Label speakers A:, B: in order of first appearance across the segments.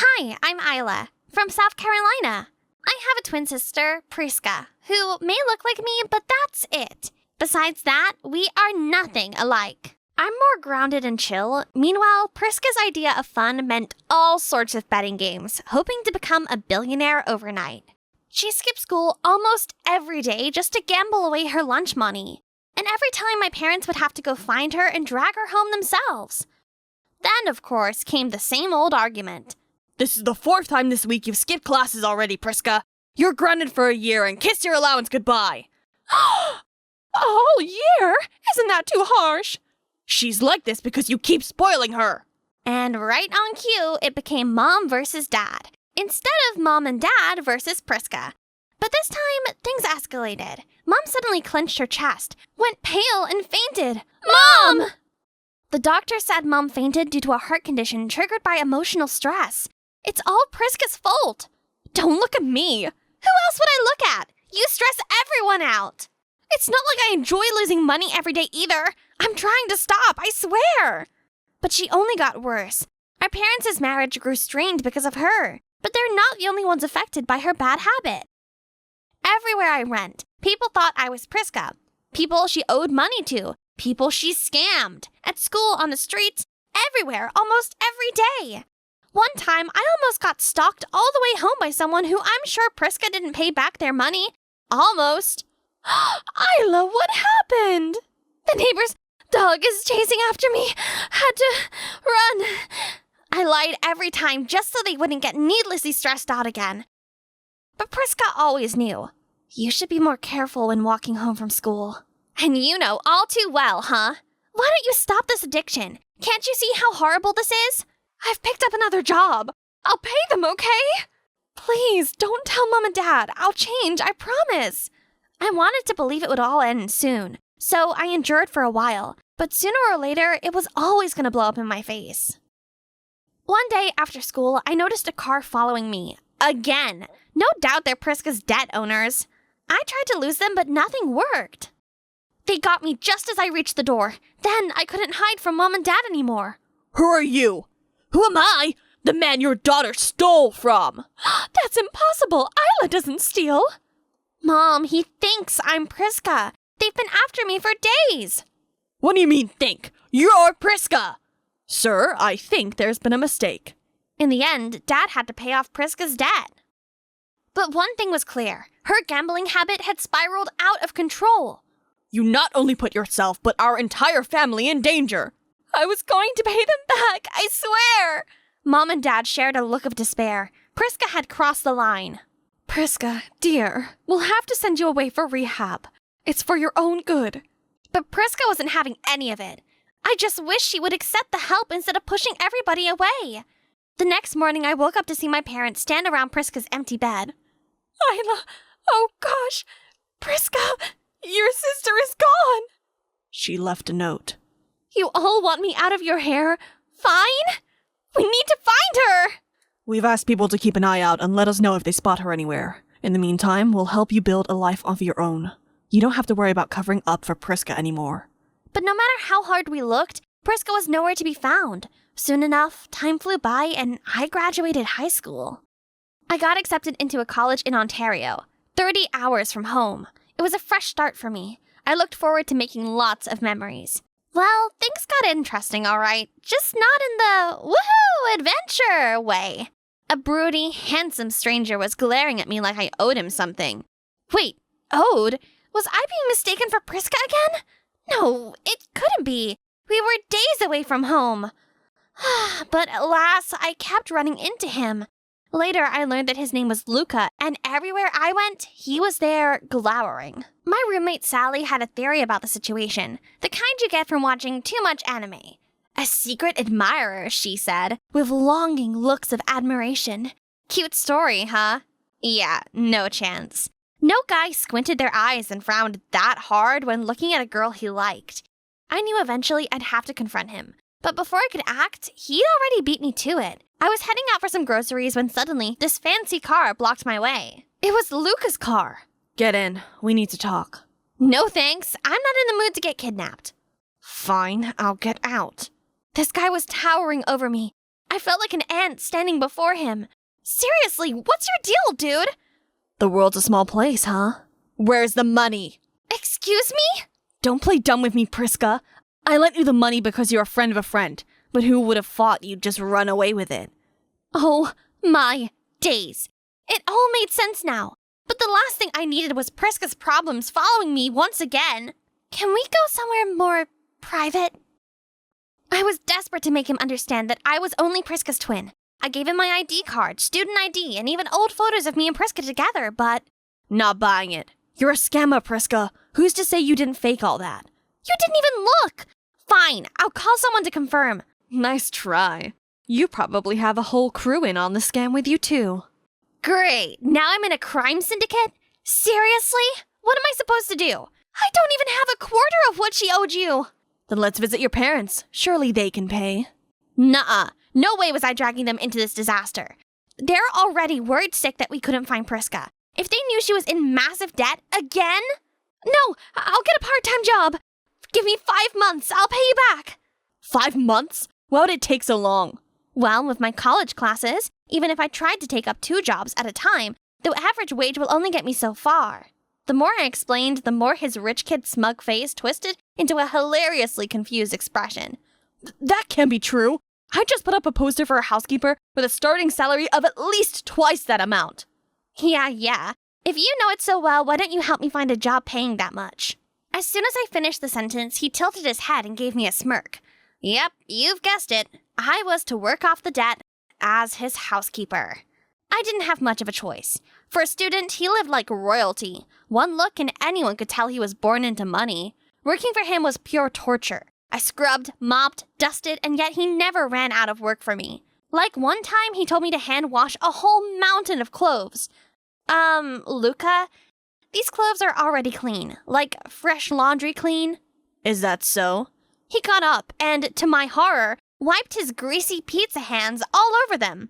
A: Hi, I'm Isla, from South Carolina. I have a twin sister, Priska, who may look like me, but that's it. Besides that, we are nothing alike. I'm more grounded and chill. Meanwhile, Priska's idea of fun meant all sorts of betting games, hoping to become a billionaire overnight. She skipped school almost every day just to gamble away her lunch money. And every time my parents would have to go find her and drag her home themselves. Then, of course, came the same old argument.
B: This is the 4th time this week you've skipped classes already, Priska. You're grounded for a year and kiss your allowance goodbye.
C: A whole year? Isn't that too harsh?
B: She's like this because you keep spoiling her.
A: And right on cue, it became Mom versus Dad, instead of Mom and Dad versus Priska. But this time, things escalated. Mom suddenly clenched her chest, went pale, and fainted. Mom! The doctor said Mom fainted due to a heart condition triggered by emotional stress. It's all Priska's fault.
C: Don't look at me.
A: Who else would I look at? You stress everyone out.
C: It's not like I enjoy losing money every day either. I'm trying to stop, I swear.
A: But she only got worse. Our parents' marriage grew strained because of her. But they're not the only ones affected by her bad habit. Everywhere I went, people thought I was Priska. People she owed money to. People she scammed. At school, on the streets, everywhere, almost every day. One time, I almost got stalked all the way home by someone who I'm sure Priska didn't pay back their money. Almost.
C: Isla, what happened?
A: The neighbor's dog is chasing after me. Had to run. I lied every time just so they wouldn't get needlessly stressed out again. But Priska always knew. You should be more careful when walking home from school. And you know all too well, huh? Why don't you stop this addiction? Can't you see how horrible this is?
C: I've picked up another job. I'll pay them, okay? Please, don't tell Mom and Dad. I'll change, I promise.
A: I wanted to believe it would all end soon, so I endured for a while. But sooner or later, it was always going to blow up in my face. One day after school, I noticed a car following me. Again. No doubt they're Priska's debt owners. I tried to lose them, but nothing worked. They got me just as I reached the door. Then I couldn't hide from Mom and Dad anymore.
B: Who are you? Who am I? The man your daughter stole from.
C: That's impossible. Isla doesn't steal.
A: Mom, he thinks I'm Priska. They've been after me for days.
B: What do you mean, think? You're Priska. Sir, I think there's been a mistake.
A: In the end, Dad had to pay off Priska's debt. But one thing was clear. Her gambling habit had spiraled out of control.
B: You not only put yourself, but our entire family in danger.
C: I was going to pay them back, I swear.
A: Mom and Dad shared a look of despair. Priska had crossed the line.
C: Priska, dear, we'll have to send you away for rehab. It's for your own good.
A: But Priska wasn't having any of it. I just wish she would accept the help instead of pushing everybody away. The next morning, I woke up to see my parents stand around Priska's empty bed.
C: Isla, oh gosh, Priska, your sister is gone.
B: She left a note.
C: You all want me out of your hair? Fine. We need to find her.
B: We've asked people to keep an eye out and let us know if they spot her anywhere. In the meantime, we'll help you build a life of your own. You don't have to worry about covering up for Priska anymore.
A: But no matter how hard we looked, Priska was nowhere to be found. Soon enough, time flew by and I graduated high school. I got accepted into a college in Ontario, 30 hours from home. It was a fresh start for me. I looked forward to making lots of memories. Well, things got interesting, all right. Just not in the woohoo adventure way. A broody, handsome stranger was glaring at me like I owed him something. Wait, owed? Was I being mistaken for Priska again? No, it couldn't be. We were days away from home. But alas, I kept running into him. Later, I learned that his name was Luca, and everywhere I went, he was there glowering. My roommate Sally had a theory about the situation, the kind you get from watching too much anime. A secret admirer, she said, with longing looks of admiration. Cute story, huh? Yeah, no chance. No guy squinted their eyes and frowned that hard when looking at a girl he liked. I knew eventually I'd have to confront him, but before I could act, he'd already beat me to it. I was heading out for some groceries when suddenly this fancy car blocked my way. It was Luca's car.
B: Get in. We need to talk.
A: No thanks. I'm not in the mood to get kidnapped.
B: Fine, I'll get out.
A: This guy was towering over me. I felt like an ant standing before him. Seriously, what's your deal, dude?
B: The world's a small place, huh? Where's the money?
A: Excuse me?
B: Don't play dumb with me, Priska. I lent you the money because you're a friend of a friend, but who would have thought you'd just run away with it?
A: Oh my days. It all made sense now. But the last thing I needed was Priska's problems following me once again. Can we go somewhere more private? I was desperate to make him understand that I was only Priska's twin. I gave him my ID card, student ID, and even old photos of me and Priska together, but...
B: Not buying it. You're a scammer, Priska. Who's to say you didn't fake all that?
A: You didn't even look! Fine, I'll call someone to confirm.
B: Nice try. You probably have a whole crew in on the scam with you, too.
A: Great, now I'm in a crime syndicate? Seriously? What am I supposed to do? I don't even have a quarter of what she owed you.
B: Then let's visit your parents. Surely they can pay.
A: Nuh-uh. No way was I dragging them into this disaster. They're already word sick that we couldn't find Priska. If they knew she was in massive debt again? No, I'll get a part-time job. Give me 5 months. I'll pay you back.
B: 5 months? Why would it take so long?
A: Well, with my college classes, even if I tried to take up 2 jobs at a time, the average wage will only get me so far. The more I explained, the more his rich kid smug face twisted into a hilariously confused expression.
B: That can't be true. I just put up a poster for a housekeeper with a starting salary of at least twice that amount.
A: Yeah. If you know it so well, why don't you help me find a job paying that much? As soon as I finished the sentence, he tilted his head and gave me a smirk. Yep, you've guessed it. I was to work off the debt as his housekeeper. I didn't have much of a choice. For a student, he lived like royalty. One look and anyone could tell he was born into money. Working for him was pure torture. I scrubbed, mopped, dusted, and yet he never ran out of work for me. Like one time, he told me to hand wash a whole mountain of clothes. Luca, these clothes are already clean, like fresh laundry clean.
B: Is that so?
A: He got up and, to my horror, wiped his greasy pizza hands all over them.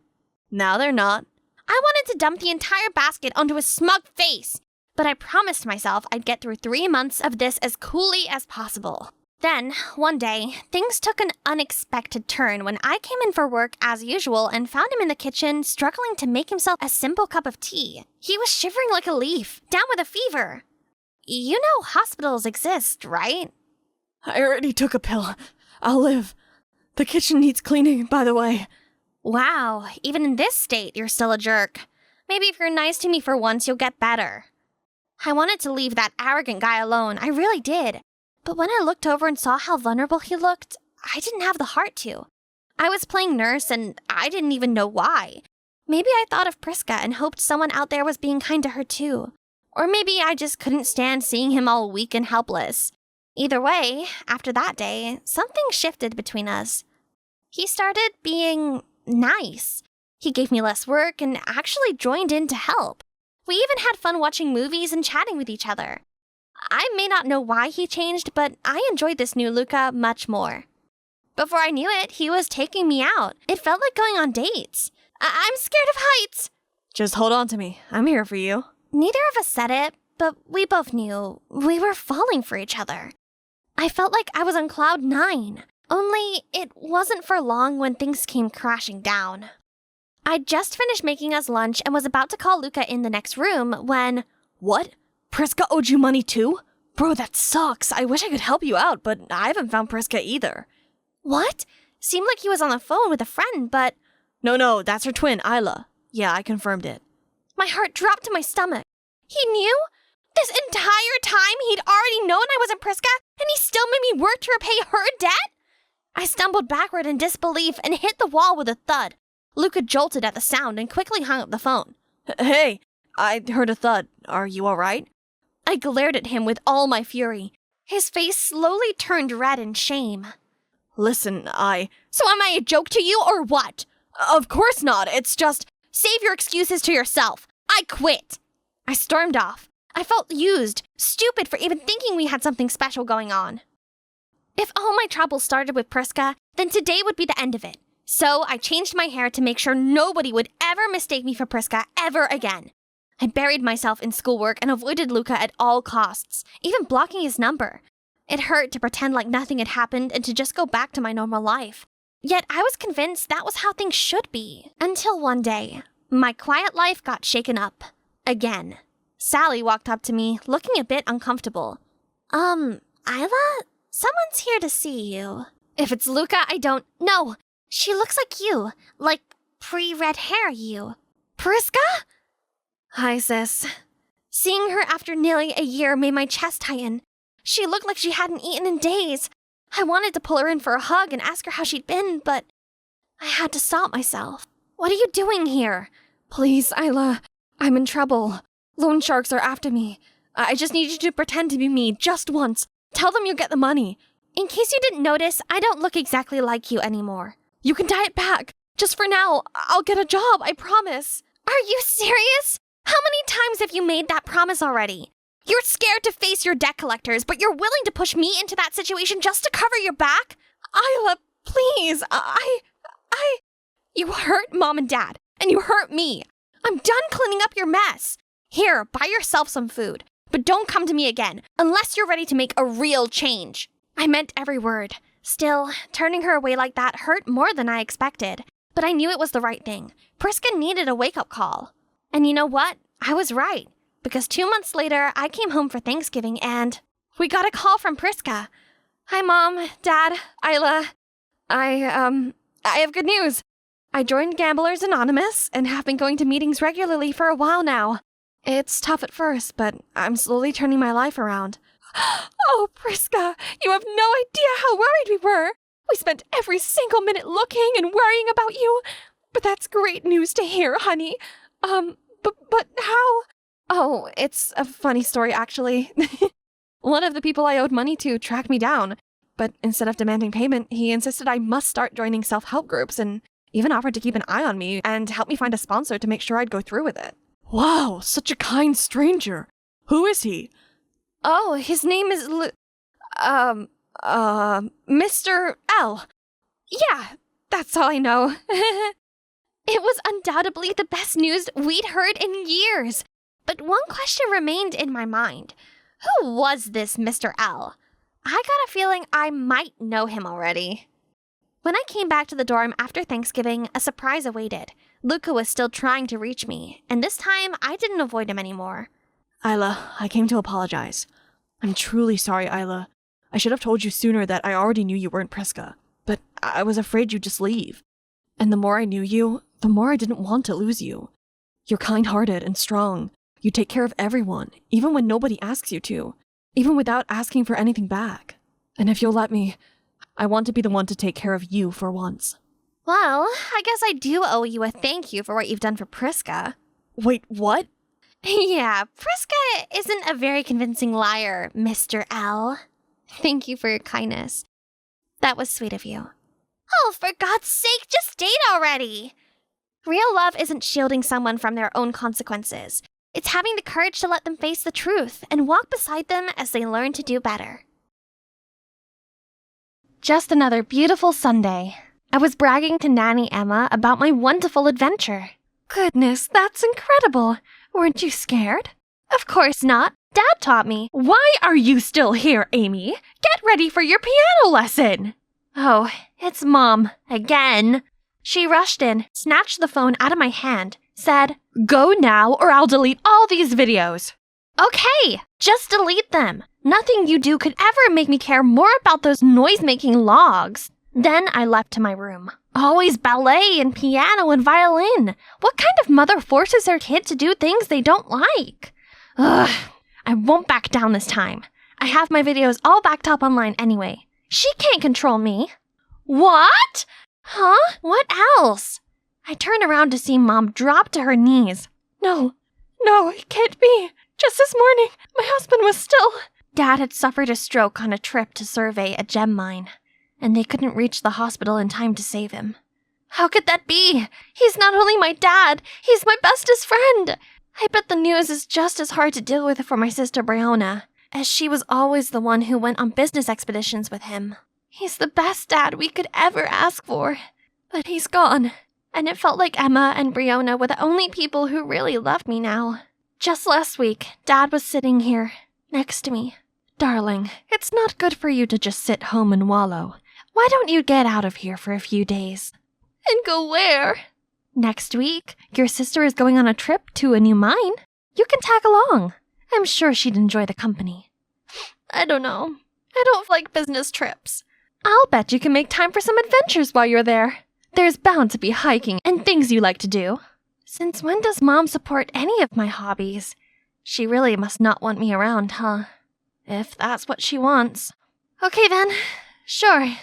B: Now they're not.
A: I wanted to dump the entire basket onto his smug face, but I promised myself I'd get through 3 months of this as coolly as possible. Then, one day, things took an unexpected turn when I came in for work as usual and found him in the kitchen struggling to make himself a simple cup of tea. He was shivering like a leaf, down with a fever. You know hospitals exist, right?
B: I already took a pill. I'll live. The kitchen needs cleaning, by the way.
A: Wow, even in this state, you're still a jerk. Maybe if you're nice to me for once, you'll get better. I wanted to leave that arrogant guy alone, I really did. But when I looked over and saw how vulnerable he looked, I didn't have the heart to. I was playing nurse and I didn't even know why. Maybe I thought of Priska and hoped someone out there was being kind to her too. Or maybe I just couldn't stand seeing him all weak and helpless. Either way, after that day, something shifted between us. He started being nice. He gave me less work and actually joined in to help. We even had fun watching movies and chatting with each other. I may not know why he changed, but I enjoyed this new Luca much more. Before I knew it, he was taking me out. It felt like going on dates. I'm scared of heights.
B: Just hold on to me. I'm here for you.
A: Neither of us said it, but we both knew we were falling for each other. I felt like I was on cloud 9, only it wasn't for long when things came crashing down. I'd just finished making us lunch and was about to call Luca in the next room when...
B: What? Priska owed you money too? Bro, that sucks. I wish I could help you out, but I haven't found Priska either.
A: What? Seemed like he was on the phone with a friend, but...
B: No, that's her twin, Isla. Yeah, I confirmed it.
A: My heart dropped to my stomach. He knew? This entire time he'd already known I wasn't Priska, and he still made me work to repay her debt? I stumbled backward in disbelief and hit the wall with a thud. Luca jolted at the sound and quickly hung up the phone.
B: Hey, I heard a thud. Are you all right?
A: I glared at him with all my fury. His face slowly turned red in shame.
B: Listen,
A: So am I a joke to you or what?
B: Of course not. It's just...
A: Save your excuses to yourself. I quit. I stormed off. I felt used, stupid for even thinking we had something special going on. If all my trouble started with Priska, then today would be the end of it. So I changed my hair to make sure nobody would ever mistake me for Priska ever again. I buried myself in schoolwork and avoided Luca at all costs, even blocking his number. It hurt to pretend like nothing had happened and to just go back to my normal life. Yet I was convinced that was how things should be. Until one day, my quiet life got shaken up. Again. Sally walked up to me, looking a bit uncomfortable. Isla? Someone's here to see you. If it's Luca, I don't... No, she looks like you. Like pre-red hair you. Priska? Hi, sis. Seeing her after nearly a year made my chest tighten. She looked like she hadn't eaten in days. I wanted to pull her in for a hug and ask her how she'd been, but I had to stop myself. What are you doing here?
C: Please, Isla. I'm in trouble. Loan sharks are after me. I just need you to pretend to be me just once. Tell them you'll get the money.
A: In case you didn't notice, I don't look exactly like you anymore.
C: You can dye it back. Just for now. I'll get a job, I promise.
A: Are you serious? How many times have you made that promise already? You're scared to face your debt collectors, but you're willing to push me into that situation just to cover your back?
C: Isla, please. You hurt Mom and Dad, and you hurt me.
A: I'm done cleaning up your mess. Here, buy yourself some food. But don't come to me again, unless you're ready to make a real change. I meant every word. Still, turning her away like that hurt more than I expected. But I knew it was the right thing. Priska needed a wake-up call. And you know what? I was right. Because 2 months later, I came home for Thanksgiving and we got a call from Priska.
C: Hi, Mom, Dad, Isla. I have good news. I joined Gamblers Anonymous and have been going to meetings regularly for a while now. It's tough at first, but I'm slowly turning my life around. Oh, Priska, you have no idea how worried we were. We spent every single minute looking and worrying about you. But that's great news to hear, honey. But how? Oh, it's a funny story, actually. One of the people I owed money to tracked me down, but instead of demanding payment, he insisted I must start joining self-help groups and even offered to keep an eye on me and help me find a sponsor to make sure I'd go through with it.
B: Wow, such a kind stranger. Who is he?
C: Oh, his name is Mr. L. Yeah, that's all I know.
A: It was undoubtedly the best news we'd heard in years. But one question remained in my mind. Who was this Mr. L? I got a feeling I might know him already. When I came back to the dorm after Thanksgiving, a surprise awaited. Luca was still trying to reach me, and this time I didn't avoid him anymore.
B: Isla, I came to apologize. I'm truly sorry, Isla. I should have told you sooner that I already knew you weren't Priska, but I was afraid you'd just leave. And the more I knew you, the more I didn't want to lose you. You're kind-hearted and strong. You take care of everyone, even when nobody asks you to, even without asking for anything back. And if you'll let me, I want to be the one to take care of you for once.
A: Well, I guess I do owe you a thank you for what you've done for Priska.
B: Wait, what?
A: Yeah, Priska isn't a very convincing liar, Mr. L. Thank you for your kindness. That was sweet of you. Oh, for God's sake, just date already! Real love isn't shielding someone from their own consequences. It's having the courage to let them face the truth and walk beside them as they learn to do better. Just another beautiful Sunday. I was bragging to Nanny Emma about my wonderful adventure.
C: Goodness, that's incredible. Weren't you scared?
A: Of course not. Dad taught me.
C: Why are you still here, Amy? Get ready for your piano lesson.
A: Oh, it's Mom. Again. She rushed in, snatched the phone out of my hand, said,
C: "Go now or I'll delete all these videos."
A: Okay, just delete them. Nothing you do could ever make me care more about those noise-making logs. Then I left to my room. Always ballet and piano and violin. What kind of mother forces her kid to do things they don't like? Ugh, I won't back down this time. I have my videos all backed up online anyway. She can't control me. What? Huh? What else? I turned around to see Mom drop to her knees.
C: No, it can't be. Just this morning, my husband was still...
A: Dad had suffered a stroke on a trip to survey a gem mine, and they couldn't reach the hospital in time to save him. How could that be? He's not only my dad, he's my bestest friend. I bet the news is just as hard to deal with for my sister Brianna, as she was always the one who went on business expeditions with him. He's the best dad we could ever ask for, but he's gone. And it felt like Emma and Brianna were the only people who really loved me now. Just last week, Dad was sitting here, next to me.
C: Darling, it's not good for you to just sit home and wallow. Why don't you get out of here for a few days?
A: And go where?
C: Next week, your sister is going on a trip to a new mine. You can tag along. I'm sure she'd enjoy the company.
A: I don't know. I don't like business trips.
C: I'll bet you can make time for some adventures while you're there. There's bound to be hiking and things you like to do. Since when does Mom support any of my hobbies? She really must not want me around, huh? If that's what she wants.
A: Okay then, sure.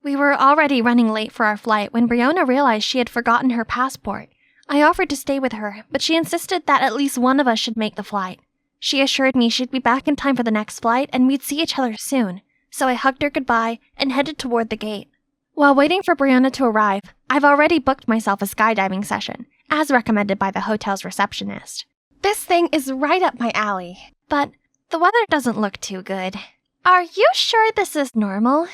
C: We were already running late for our flight when Brianna realized she had forgotten her passport. I offered to stay with her, but she insisted that at least one of us should make the flight. She assured me she'd be back in time for the next flight and we'd see each other soon, so I hugged her goodbye and headed toward the gate. While waiting for Brianna to arrive, I've already booked myself a skydiving session, as recommended by the hotel's receptionist. This thing is right up my alley, but the weather doesn't look too good. Are you sure this is normal?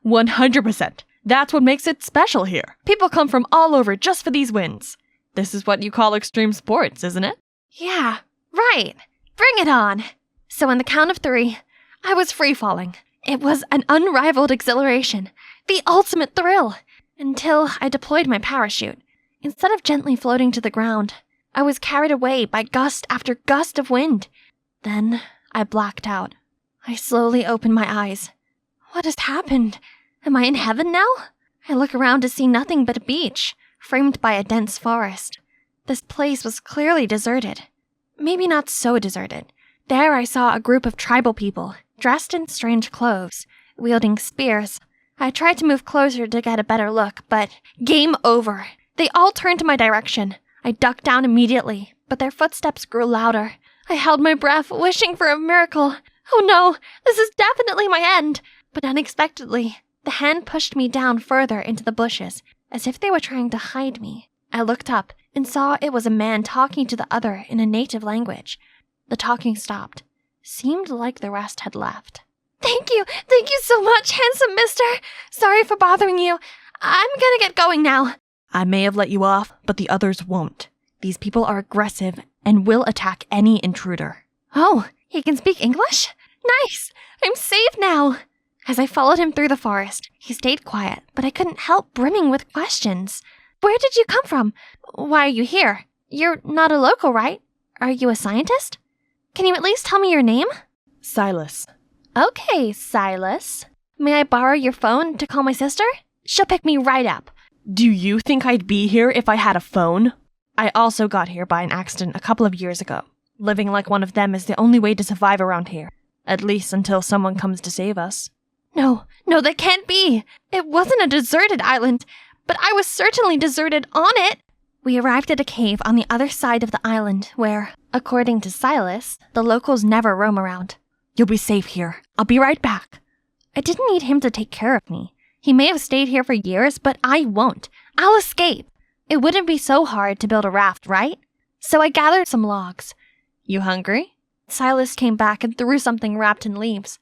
B: 100%. That's what makes it special here. People come from all over just for these wins. This is what you call extreme sports, isn't it?
C: Yeah, right. Bring it on. So on the count of 3, I was free-falling. It was an unrivaled exhilaration, the ultimate thrill, until I deployed my parachute. Instead of gently floating to the ground, I was carried away by gust after gust of wind. Then I blacked out. I slowly opened my eyes. What has happened? Am I in heaven now? I look around to see nothing but a beach, framed by a dense forest. This place was clearly deserted. Maybe not so deserted. There I saw a group of tribal people, dressed in strange clothes, wielding spears. I tried to move closer to get a better look, but game over. They all turned to my direction. I ducked down immediately, but their footsteps grew louder. I held my breath, wishing for a miracle. Oh no, this is definitely my end. But unexpectedly, the hand pushed me down further into the bushes, as if they were trying to hide me. I looked up and saw it was a man talking to the other in a native language. The talking stopped. Seemed like the rest had left. Thank you so much, handsome mister. Sorry for bothering you. I'm gonna get going now.
B: I may have let you off, but the others won't. These people are aggressive and will attack any intruder.
C: Oh, he can speak English? Nice! I'm safe now! As I followed him through the forest, he stayed quiet, but I couldn't help brimming with questions. Where did you come from? Why are you here? You're not a local, right? Are you a scientist? Can you at least tell me your name?
B: Silas.
C: Okay, Silas. May I borrow your phone to call my sister? She'll pick me right up.
B: Do you think I'd be here if I had a phone? I also got here by an accident a couple of years ago. Living like one of them is the only way to survive around here. At least until someone comes to save us.
C: No, that can't be. It wasn't a deserted island, but I was certainly deserted on it. We arrived at a cave on the other side of the island where, according to Silas, the locals never roam around.
B: You'll be safe here. I'll be right back.
C: I didn't need him to take care of me. He may have stayed here for years, but I won't. I'll escape. It wouldn't be so hard to build a raft, right? So I gathered some logs.
B: You hungry?
C: Silas came back and threw something wrapped in leaves.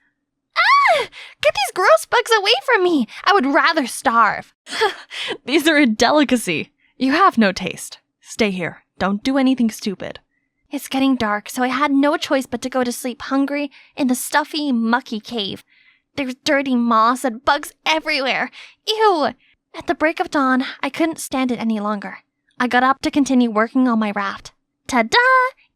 C: Ah! Get these gross bugs away from me! I would rather starve.
B: These are a delicacy. You have no taste. Stay here. Don't do anything stupid.
C: It's getting dark, so I had no choice but to go to sleep hungry in the stuffy, mucky cave. There's dirty moss and bugs everywhere. Ew! At the break of dawn, I couldn't stand it any longer. I got up to continue working on my raft. Ta-da!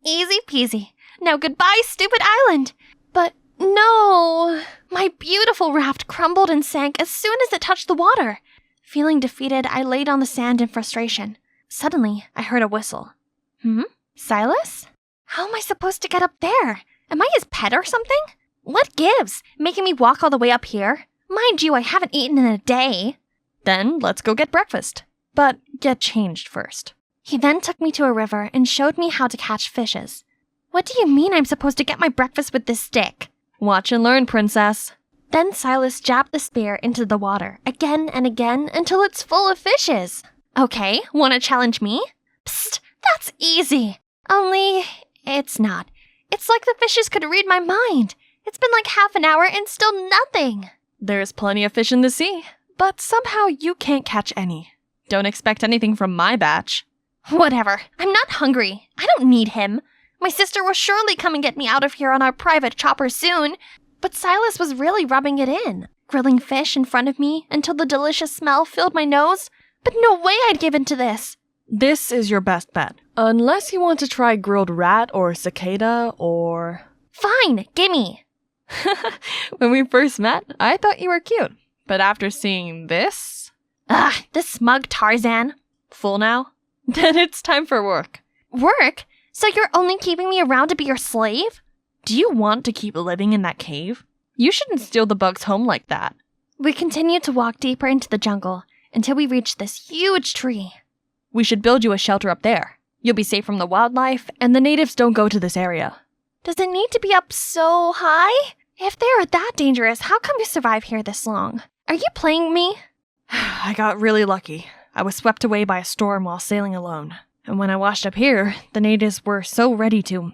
C: Easy peasy. Now goodbye, stupid island! But no! My beautiful raft crumbled and sank as soon as it touched the water. Feeling defeated, I laid on the sand in frustration. Suddenly, I heard a whistle. Silas? How am I supposed to get up there? Am I his pet or something? What gives? Making me walk all the way up here? Mind you, I haven't eaten in a day.
B: Then let's go get breakfast. But get changed first.
C: He then took me to a river and showed me how to catch fishes. What do you mean I'm supposed to get my breakfast with this stick?
B: Watch and learn, princess.
C: Then Silas jabbed the spear into the water again and again until it's full of fishes. Okay, wanna challenge me? Psst, that's easy. Only, it's not. It's like the fishes could read my mind. It's been like half an hour and still nothing.
B: There's plenty of fish in the sea, but somehow you can't catch any. Don't expect anything from my batch.
C: Whatever. I'm not hungry. I don't need him. My sister will surely come and get me out of here on our private chopper soon. But Silas was really rubbing it in.
A: grilling fish in front of me until the delicious smell filled my nose. But no way I'd give in to this.
B: This is your best bet. Unless you want to try grilled rat or cicada or...
A: Fine, gimme.
B: When we first met, I thought you were cute. But after seeing this...
A: Ugh, this smug Tarzan.
B: Full now? Then it's time for work.
A: Work? So you're only keeping me around to be your slave?
B: Do you want to keep living in that cave? You shouldn't steal the bugs home like that.
A: We continued to walk deeper into the jungle until we reached this huge tree.
B: We should build you a shelter up there. You'll be safe from the wildlife, and the natives don't go to this area.
A: Does it need to be up so high? If they are that dangerous, how come you survive here this long? Are you playing me?
B: I got really lucky. I was swept away by a storm while sailing alone. And when I washed up here, the natives were so ready to,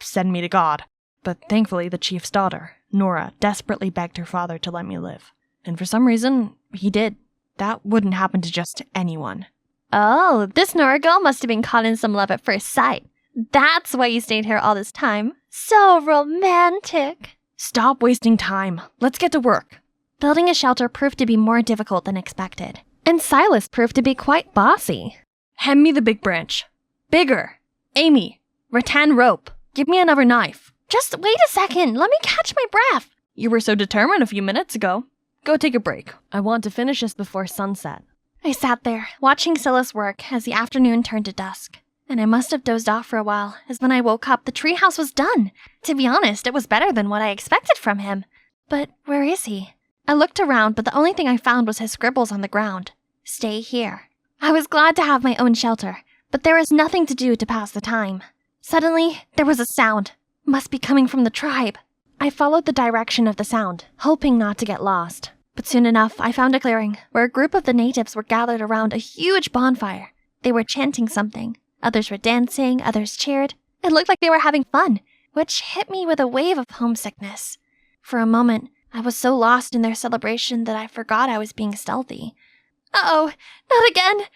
B: send me to God. But thankfully, the chief's daughter, Nora, desperately begged her father to let me live. And for some reason, he did. That wouldn't happen to just anyone.
A: Oh, this Nora girl must have been caught in some love at first sight. That's why you stayed here all this time. So romantic.
B: Stop wasting time. Let's get to work.
A: Building a shelter proved to be more difficult than expected. And Silas proved to be quite bossy.
B: Hand me the big branch. Bigger. Amy, rattan rope. Give me another knife.
A: Just wait a second. Let me catch my breath.
B: You were so determined a few minutes ago. Go take a break. I want to finish this before sunset.
A: I sat there, watching Silas work as the afternoon turned to dusk. And I must have dozed off for a while, as when I woke up, the treehouse was done. To be honest, it was better than what I expected from him. But where is he? I looked around, but the only thing I found was his scribbles on the ground. Stay here. I was glad to have my own shelter, but there was nothing to do to pass the time. Suddenly, there was a sound. Must be coming from the tribe. I followed the direction of the sound, hoping not to get lost. But soon enough, I found a clearing where a group of the natives were gathered around a huge bonfire. They were chanting something. Others were dancing, others cheered. It looked like they were having fun, which hit me with a wave of homesickness. For a moment, I was so lost in their celebration that I forgot I was being stealthy. Uh-oh, not again!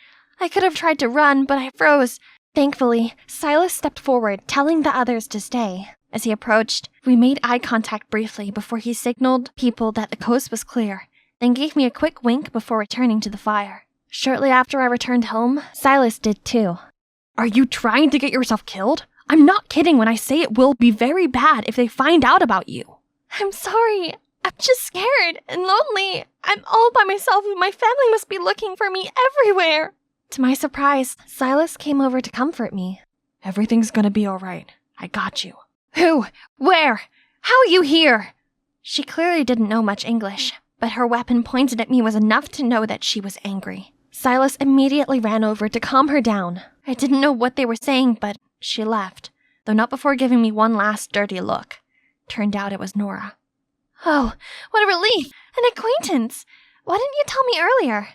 A: I could have tried to run, but I froze. Thankfully, Silas stepped forward, telling the others to stay. As he approached, we made eye contact briefly before he signaled people that the coast was clear, then gave me a quick wink before returning to the fire. Shortly after I returned home, Silas did too.
B: Are you trying to get yourself killed? I'm not kidding when I say it will be very bad if they find out about you.
A: I'm sorry. I'm just scared and lonely. I'm all by myself and my family must be looking for me everywhere. To my surprise, Silas came over to comfort me.
B: Everything's gonna be all right. I got you.
A: Who? Where? How are you here? She clearly didn't know much English, but her weapon pointed at me was enough to know that she was angry. Silas immediately ran over to calm her down. I didn't know what they were saying, but she left, though not before giving me one last dirty look. Turned out it was Nora. Oh, what a relief! An acquaintance! Why didn't you tell me earlier?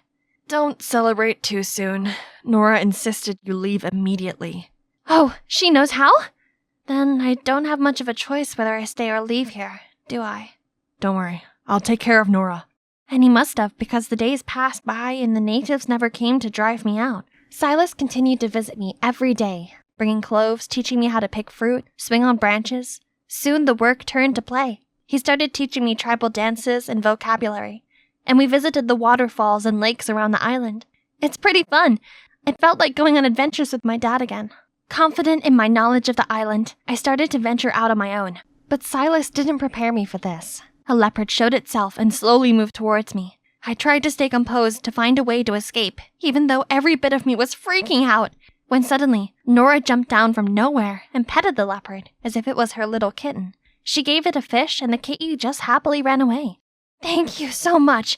B: Don't celebrate too soon. Nora insisted you leave immediately.
A: Oh, she knows how? Then I don't have much of a choice whether I stay or leave here, do I?
B: Don't worry. I'll take care of Nora.
A: And he must have, because the days passed by and the natives never came to drive me out. Silas continued to visit me every day, bringing cloves, teaching me how to pick fruit, swing on branches. Soon the work turned to play. He started teaching me tribal dances and vocabulary, and we visited the waterfalls and lakes around the island. It's pretty fun. It felt like going on adventures with my dad again. Confident in my knowledge of the island, I started to venture out on my own. But Silas didn't prepare me for this. A leopard showed itself and slowly moved towards me. I tried to stay composed to find a way to escape, even though every bit of me was freaking out, when suddenly, Nora jumped down from nowhere and petted the leopard as if it was her little kitten. She gave it a fish and the kitty just happily ran away. Thank you so much.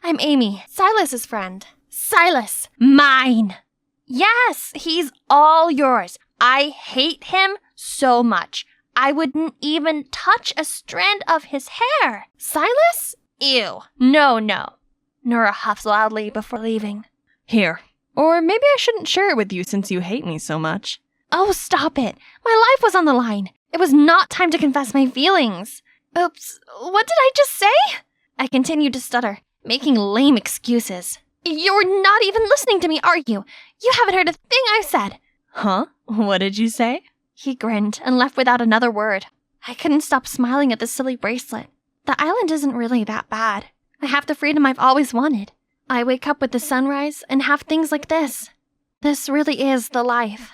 A: I'm Amy, Silas's friend. Silas, mine! Yes, he's all yours. I hate him so much. I wouldn't even touch a strand of his hair. Silas? Ew. No. Nora huffs loudly before leaving.
B: Here. Or maybe I shouldn't share it with you since you hate me so much.
A: Oh, stop it. My life was on the line. It was not time to confess my feelings. Oops, what did I just say? I continued to stutter, making lame excuses. You're not even listening to me, are you? You haven't heard a thing I've said.
B: Huh? What did you say?
A: He grinned and left without another word. I couldn't stop smiling at the silly bracelet. The island isn't really that bad. I have the freedom I've always wanted. I wake up with the sunrise and have things like this. This really is the life.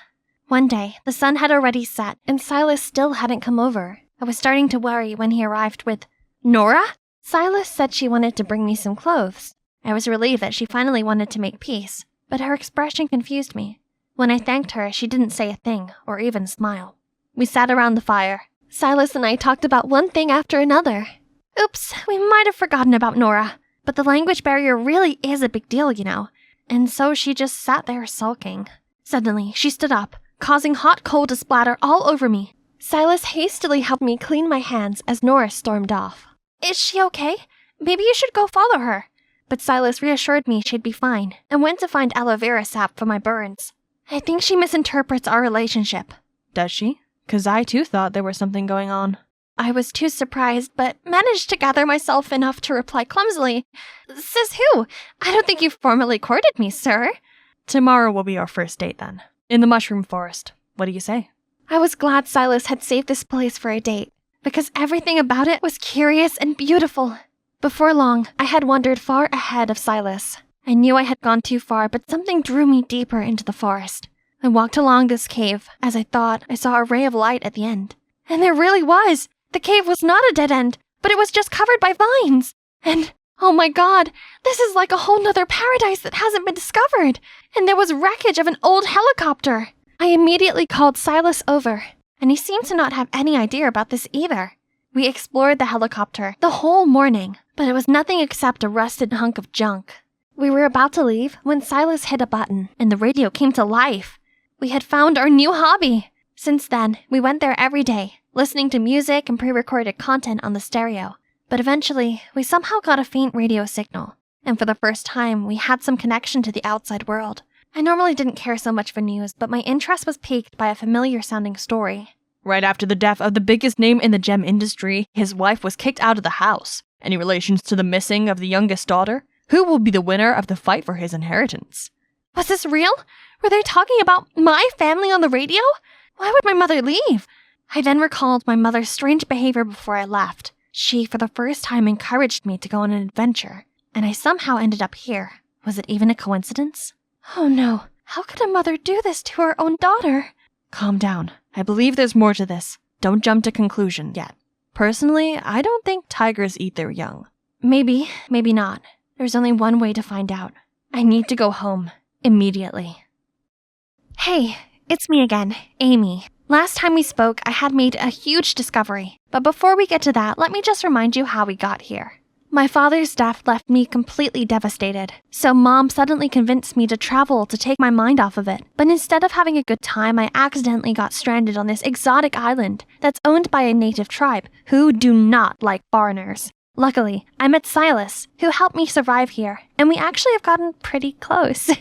A: One day, the sun had already set and Silas still hadn't come over. I was starting to worry when he arrived with, "Nora?" Silas said she wanted to bring me some clothes. I was relieved that she finally wanted to make peace, but her expression confused me. When I thanked her, she didn't say a thing or even smile. We sat around the fire. Silas and I talked about one thing after another. Oops, we might have forgotten about Nora. But the language barrier really is a big deal, you know. And so she just sat there sulking. Suddenly, she stood up, causing hot coal to splatter all over me. Silas hastily helped me clean my hands as Nora stormed off. Is she okay? Maybe you should go follow her. But Silas reassured me she'd be fine and went to find aloe vera sap for my burns. I think she misinterprets our relationship.
B: Does she? 'Cause I too thought there was something going on.
A: I was too surprised, but managed to gather myself enough to reply clumsily. Says who? I don't think you formally courted me, sir.
B: Tomorrow will be our first date then. In the mushroom forest. What do you say?
A: I was glad Silas had saved this place for a date, because everything about it was curious and beautiful. Before long, I had wandered far ahead of Silas. I knew I had gone too far, but something drew me deeper into the forest. I walked along this cave, as I thought I saw a ray of light at the end. And there really was! The cave was not a dead end, but it was just covered by vines. And, oh my god, this is like a whole nother paradise that hasn't been discovered. And there was wreckage of an old helicopter. I immediately called Silas over, and he seemed to not have any idea about this either. We explored the helicopter the whole morning, but it was nothing except a rusted hunk of junk. We were about to leave when Silas hit a button, and the radio came to life. We had found our new hobby. Since then, we went there every day, listening to music and pre-recorded content on the stereo. But eventually, we somehow got a faint radio signal, and for the first time, we had some connection to the outside world. I normally didn't care so much for news, but my interest was piqued by a familiar-sounding story.
B: Right after the death of the biggest name in the gem industry, his wife was kicked out of the house. Any relations to the missing of the youngest daughter? Who will be the winner of the fight for his inheritance?
A: Was this real? Were they talking about my family on the radio? Why would my mother leave? I then recalled my mother's strange behavior before I left. She, for the first time, encouraged me to go on an adventure, and I somehow ended up here. Was it even a coincidence? Oh no, how could a mother do this to her own daughter?
B: Calm down. I believe there's more to this. Don't jump to conclusion yet. Personally, I don't think tigers eat their young.
A: Maybe, maybe not. There's only one way to find out. I need to go home. Immediately. Hey, it's me again, Amy. Last time we spoke, I had made a huge discovery. But before we get to that, let me just remind you how we got here. My father's death left me completely devastated, so Mom suddenly convinced me to travel to take my mind off of it. But instead of having a good time, I accidentally got stranded on this exotic island that's owned by a native tribe who do not like foreigners. Luckily, I met Silas, who helped me survive here, and we actually have gotten pretty close.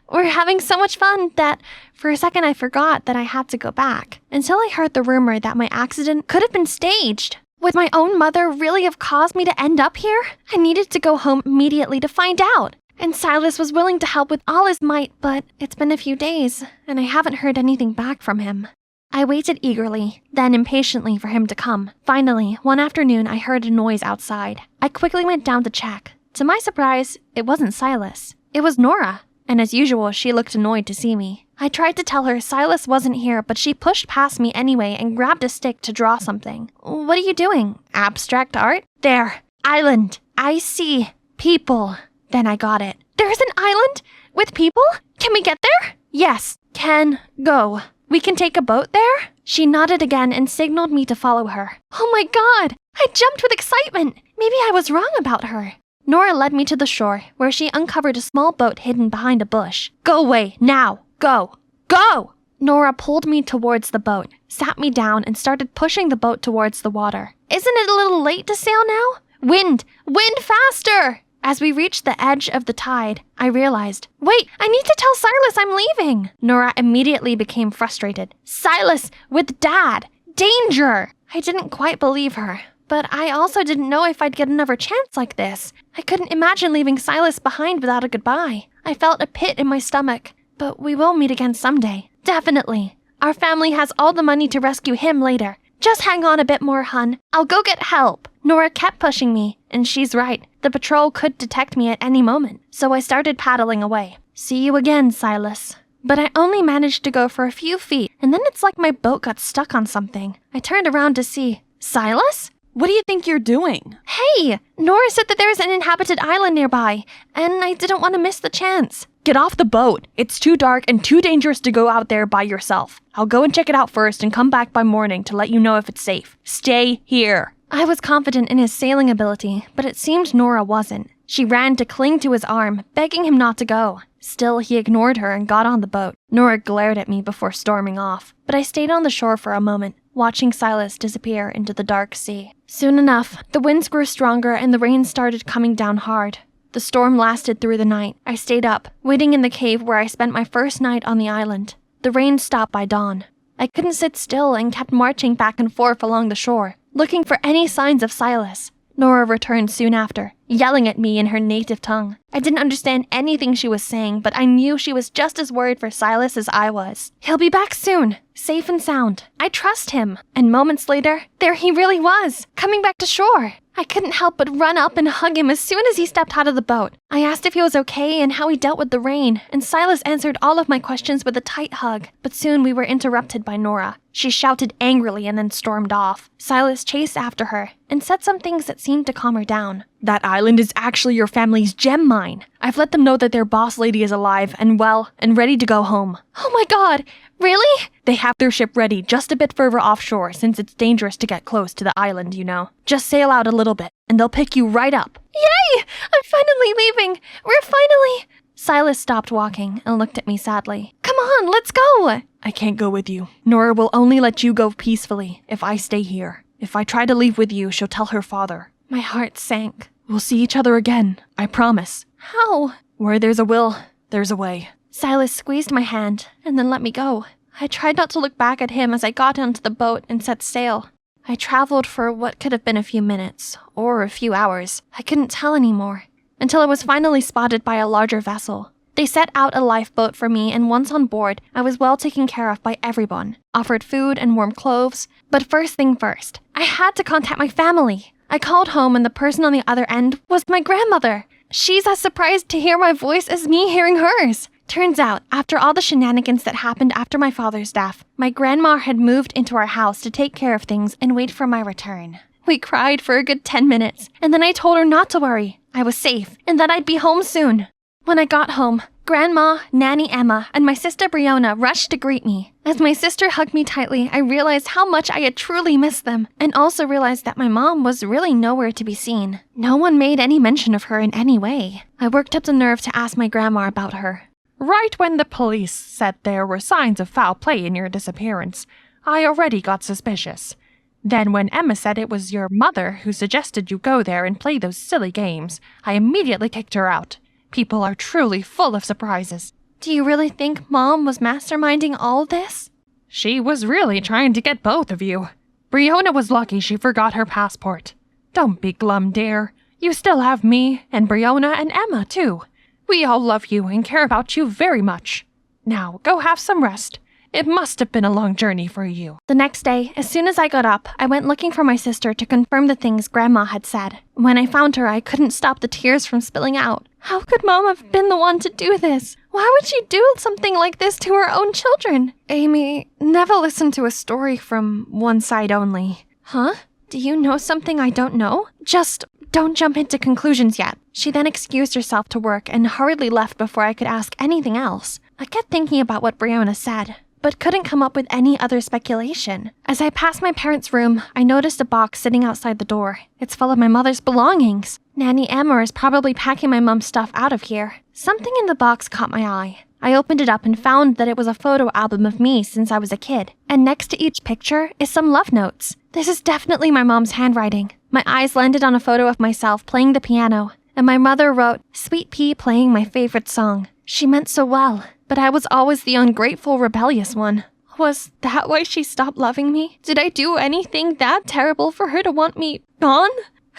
A: We're having so much fun that for a second I forgot that I had to go back, until I heard the rumor that my accident could have been staged. Would my own mother really have caused me to end up here? I needed to go home immediately to find out. And Silas was willing to help with all his might, but it's been a few days, and I haven't heard anything back from him. I waited eagerly, then impatiently for him to come. Finally, one afternoon, I heard a noise outside. I quickly went down to check. To my surprise, it wasn't Silas. It was Nora, and as usual, she looked annoyed to see me. I tried to tell her Silas wasn't here, but she pushed past me anyway and grabbed a stick to draw something. What are you doing? Abstract art? There. Island. I see. People. Then I got it. There's an island? With people? Can we get there? Yes. Can go. We can take a boat there? She nodded again and signaled me to follow her. Oh my god! I jumped with excitement! Maybe I was wrong about her. Nora led me to the shore, where she uncovered a small boat hidden behind a bush. Go away, now! Go! Go! Nora pulled me towards the boat, sat me down, and started pushing the boat towards the water. Isn't it a little late to sail now? Wind! Wind faster! As we reached the edge of the tide, I realized, wait, I need to tell Silas I'm leaving. Nora immediately became frustrated. Silas, with Dad! Danger! I didn't quite believe her, but I also didn't know if I'd get another chance like this. I couldn't imagine leaving Silas behind without a goodbye. I felt a pit in my stomach, but we will meet again someday. Definitely. Our family has all the money to rescue him later. Just hang on a bit more, hun. I'll go get help. Nora kept pushing me, and she's right. The patrol could detect me at any moment, so I started paddling away. See you again, Silas. But I only managed to go for a few feet, and then it's like my boat got stuck on something. I turned around to see. Silas?
B: What do you think you're doing?
A: Hey! Nora said that there was an inhabited island nearby, and I didn't want to miss the chance.
B: Get off the boat. It's too dark and too dangerous to go out there by yourself. I'll go and check it out first and come back by morning to let you know if it's safe. Stay here.
A: I was confident in his sailing ability, but it seemed Nora wasn't. She ran to cling to his arm, begging him not to go. Still, he ignored her and got on the boat. Nora glared at me before storming off, but I stayed on the shore for a moment, watching Silas disappear into the dark sea. Soon enough, the winds grew stronger and the rain started coming down hard. The storm lasted through the night. I stayed up, waiting in the cave where I spent my first night on the island. The rain stopped by dawn. I couldn't sit still and kept marching back and forth along the shore, looking for any signs of Silas. Nora returned soon after, yelling at me in her native tongue. I didn't understand anything she was saying, but I knew she was just as worried for Silas as I was. He'll be back soon, safe and sound. I trust him. And moments later, there he really was, coming back to shore. I couldn't help but run up and hug him as soon as he stepped out of the boat. I asked if he was okay and how he dealt with the rain, and Silas answered all of my questions with a tight hug. But soon we were interrupted by Nora. She shouted angrily and then stormed off. Silas chased after her and said some things that seemed to calm her down.
B: That island is actually your family's gem mine. I've let them know that their boss lady is alive and well and ready to go home.
A: Oh my god, really?
B: They have their ship ready just a bit further offshore since it's dangerous to get close to the island, you know. Just sail out a little bit and they'll pick you right up.
A: Yay! I'm finally leaving! We're finally... Silas stopped walking and looked at me sadly. Come on, let's go!
B: I can't go with you. Nora will only let you go peacefully if I stay here. If I try to leave with you, she'll tell her father.
A: My heart sank.
B: We'll see each other again, I promise.
A: How?
B: Where there's a will, there's a way.
A: Silas squeezed my hand and then let me go. I tried not to look back at him as I got onto the boat and set sail. I traveled for what could have been a few minutes, or a few hours. I couldn't tell anymore, until I was finally spotted by a larger vessel. They set out a lifeboat for me, and once on board, I was well taken care of by everyone, offered food and warm clothes. But first thing first, I had to contact my family. I called home and the person on the other end was my grandmother. She's as surprised to hear my voice as me hearing hers. Turns out, after all the shenanigans that happened after my father's death, my grandma had moved into our house to take care of things and wait for my return. We cried for a good 10 minutes, and then I told her not to worry. I was safe, and that I'd be home soon. When I got home, Grandma, Nanny Emma, and my sister Brionna rushed to greet me. As my sister hugged me tightly, I realized how much I had truly missed them, and also realized that my mom was really nowhere to be seen. No one made any mention of her in any way. I worked up the nerve to ask my grandma about her.
D: Right when the police said there were signs of foul play in your disappearance, I already got suspicious. Then when Emma said it was your mother who suggested you go there and play those silly games, I immediately kicked her out. People are truly full of surprises.
A: Do you really think Mom was masterminding all this?
D: She was really trying to get both of you. Brionna was lucky she forgot her passport. Don't be glum, dear. You still have me, and Brionna and Emma, too. We all love you and care about you very much. Now, go have some rest. It must have been a long journey for you.
A: The next day, as soon as I got up, I went looking for my sister to confirm the things Grandma had said. When I found her, I couldn't stop the tears from spilling out. How could Mom have been the one to do this? Why would she do something like this to her own children?
C: Amy, never listen to a story from one side only.
A: Huh? Do you know something I don't know? Just don't jump into conclusions yet. She then excused herself to work and hurriedly left before I could ask anything else. I kept thinking about what Brionna said, but couldn't come up with any other speculation. As I passed my parents' room, I noticed a box sitting outside the door. It's full of my mother's belongings. Nanny Emma is probably packing my mom's stuff out of here. Something in the box caught my eye. I opened it up and found that it was a photo album of me since I was a kid. And next to each picture is some love notes. This is definitely my mom's handwriting. My eyes landed on a photo of myself playing the piano, and my mother wrote, "Sweet Pea playing my favorite song." She meant so well, but I was always the ungrateful, rebellious one. Was that why she stopped loving me? Did I do anything that terrible for her to want me gone?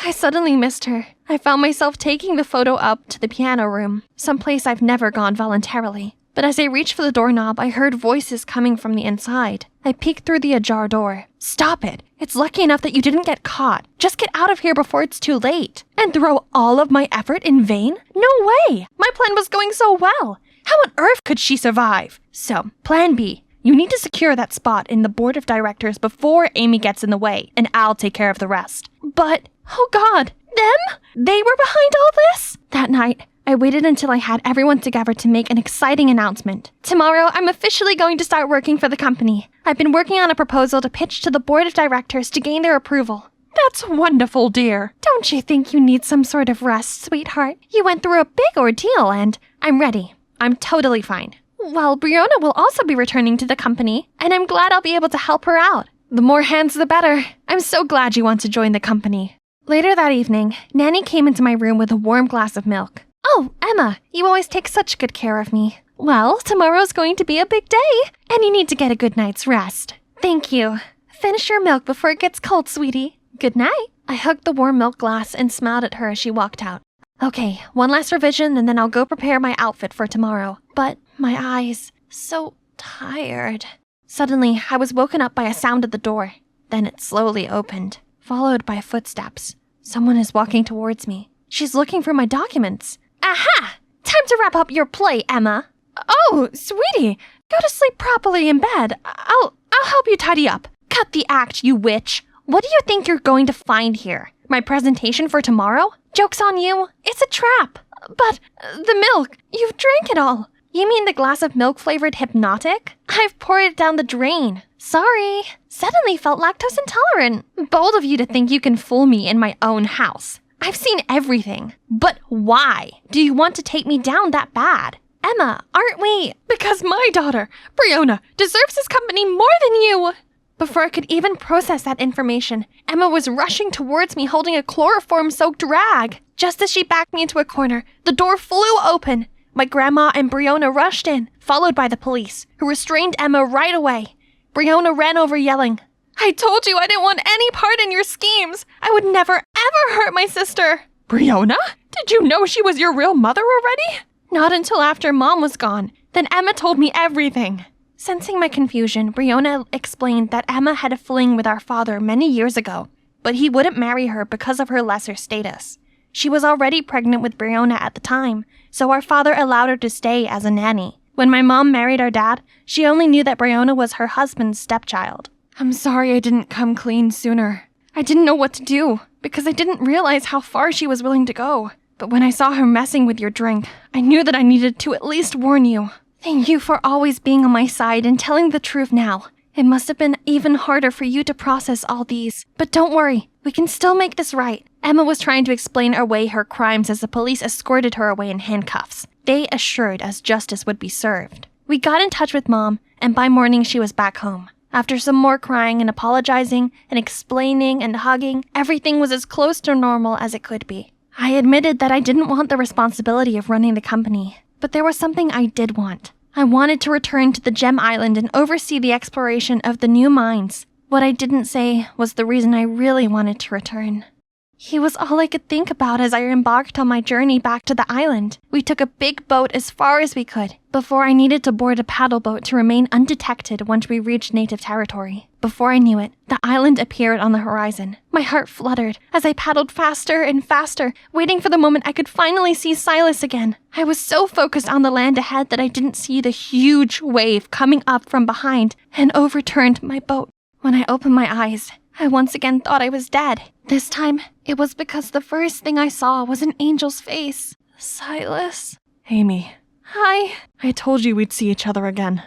A: I suddenly missed her. I found myself taking the photo up to the piano room, someplace I've never gone voluntarily. But
C: but as I reached for the doorknob, I heard voices coming from the inside. I peeked through the ajar door. Stop it! It's lucky enough that you didn't get caught. Just get out of here before it's too late. And throw all of my effort in vain? No way! My plan was going so well. How on earth could she survive? So, plan B. You need to secure that spot in the board of directors before Amy gets in the way, and I'll take care of the rest. But, oh God, them? They were behind all this? That night, I waited until I had everyone together to make an exciting announcement. Tomorrow, I'm officially going to start working for the company. I've been working on a proposal to pitch to the board of directors to gain their approval.
D: That's wonderful, dear.
C: Don't you think you need some sort of rest, sweetheart? You went through a big ordeal, and I'm ready. I'm totally fine. Well, Brianna will also be returning to the company, and I'm glad I'll be able to help her out. The more hands, the better. I'm so glad you want to join the company. Later that evening, Nanny came into my room with a warm glass of milk. Oh, Emma, you always take such good care of me. Well, tomorrow's going to be a big day, and you need to get a good night's rest. Thank you. Finish your milk before it gets cold, sweetie. Good night. I hugged the warm milk glass and smiled at her as she walked out. Okay, one last revision and then I'll go prepare my outfit for tomorrow. But my eyes, so tired. Suddenly, I was woken up by a sound at the door. Then it slowly opened, followed by footsteps. Someone is walking towards me. She's looking for my documents. Aha! Time to wrap up your play, Emma. Oh, sweetie, go to sleep properly in bed. I'll help you tidy up. Cut the act, you witch. What do you think you're going to find here? My presentation for tomorrow? Joke's on you. It's a trap. But the milk, you've drank it all. You mean the glass of milk flavored hypnotic? I've poured it down the drain. Sorry. Suddenly felt lactose intolerant. Bold of you to think you can fool me in my own house. I've seen everything. But why do you want to take me down that bad? Emma, aren't we?
D: Because my daughter, Brianna, deserves this company more than you.
C: Before I could even process that information, Emma was rushing towards me holding a chloroform-soaked rag. Just as she backed me into a corner, the door flew open. My grandma and Brianna rushed in, followed by the police, who restrained Emma right away. Brianna ran over yelling, I told you I didn't want any part in your schemes. I would never, ever hurt my sister.
D: Brianna? Did you know she was your real mother already?
C: Not until after Mom was gone. Then Emma told me everything. Sensing my confusion, Brianna explained that Emma had a fling with our father many years ago, but he wouldn't marry her because of her lesser status. She was already pregnant with Brianna at the time, so our father allowed her to stay as a nanny. When my mom married our dad, she only knew that Brianna was her husband's stepchild. I'm sorry I didn't come clean sooner. I didn't know what to do, because I didn't realize how far she was willing to go. But when I saw her messing with your drink, I knew that I needed to at least warn you. Thank you for always being on my side and telling the truth now. It must have been even harder for you to process all these. But don't worry, we can still make this right. Emma was trying to explain away her crimes as the police escorted her away in handcuffs. They assured us justice would be served. We got in touch with Mom, and by morning she was back home. After some more crying and apologizing and explaining and hugging, everything was as close to normal as it could be. I admitted that I didn't want the responsibility of running the company. But there was something I did want. I wanted to return to the Gem Island and oversee the exploration of the new mines. What I didn't say was the reason I really wanted to return. He was all I could think about as I embarked on my journey back to the island. We took a big boat as far as we could, before I needed to board a paddle boat to remain undetected once we reached native territory. Before I knew it, the island appeared on the horizon. My heart fluttered as I paddled faster and faster, waiting for the moment I could finally see Silas again. I was so focused on the land ahead that I didn't see the huge wave coming up from behind and overturned my boat. When I opened my eyes, I once again thought I was dead. This time, it was because the first thing I saw was an angel's face. Silas.
B: Amy,
C: Hi.
B: I told you we'd see each other again.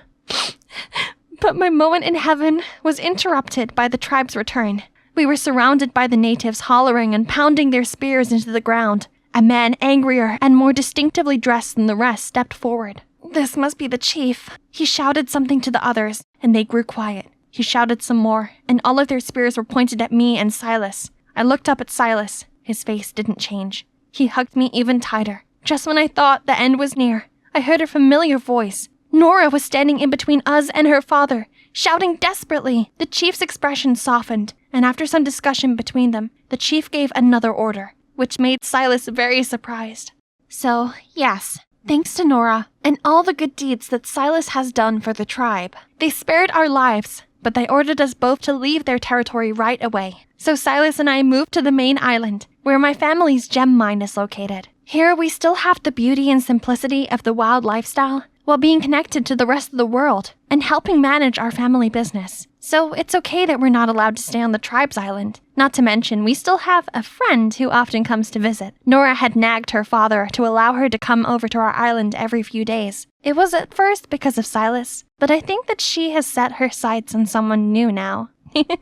C: But my moment in heaven was interrupted by the tribe's return. We were surrounded by the natives hollering and pounding their spears into the ground. A man angrier and more distinctively dressed than the rest stepped forward. This must be the chief. He shouted something to the others, and they grew quiet. He shouted some more, and all of their spears were pointed at me and Silas. I looked up at Silas. His face didn't change. He hugged me even tighter. Just when I thought the end was near, I heard a familiar voice. Nora was standing in between us and her father, shouting desperately. The chief's expression softened, and after some discussion between them, the chief gave another order, which made Silas very surprised. So, yes, Thanks to Nora and all the good deeds that Silas has done for the tribe. They spared our lives, but they ordered us both to leave their territory right away. So Silas and I moved to the main island, where my family's gem mine is located. Here we still have the beauty and simplicity of the wild lifestyle, while being connected to the rest of the world and helping manage our family business. So it's okay that we're not allowed to stay on the tribe's island. Not to mention, we still have a friend who often comes to visit. Nora had nagged her father to allow her to come over to our island every few days. It was at first because of Silas, but I think that she has set her sights on someone new now.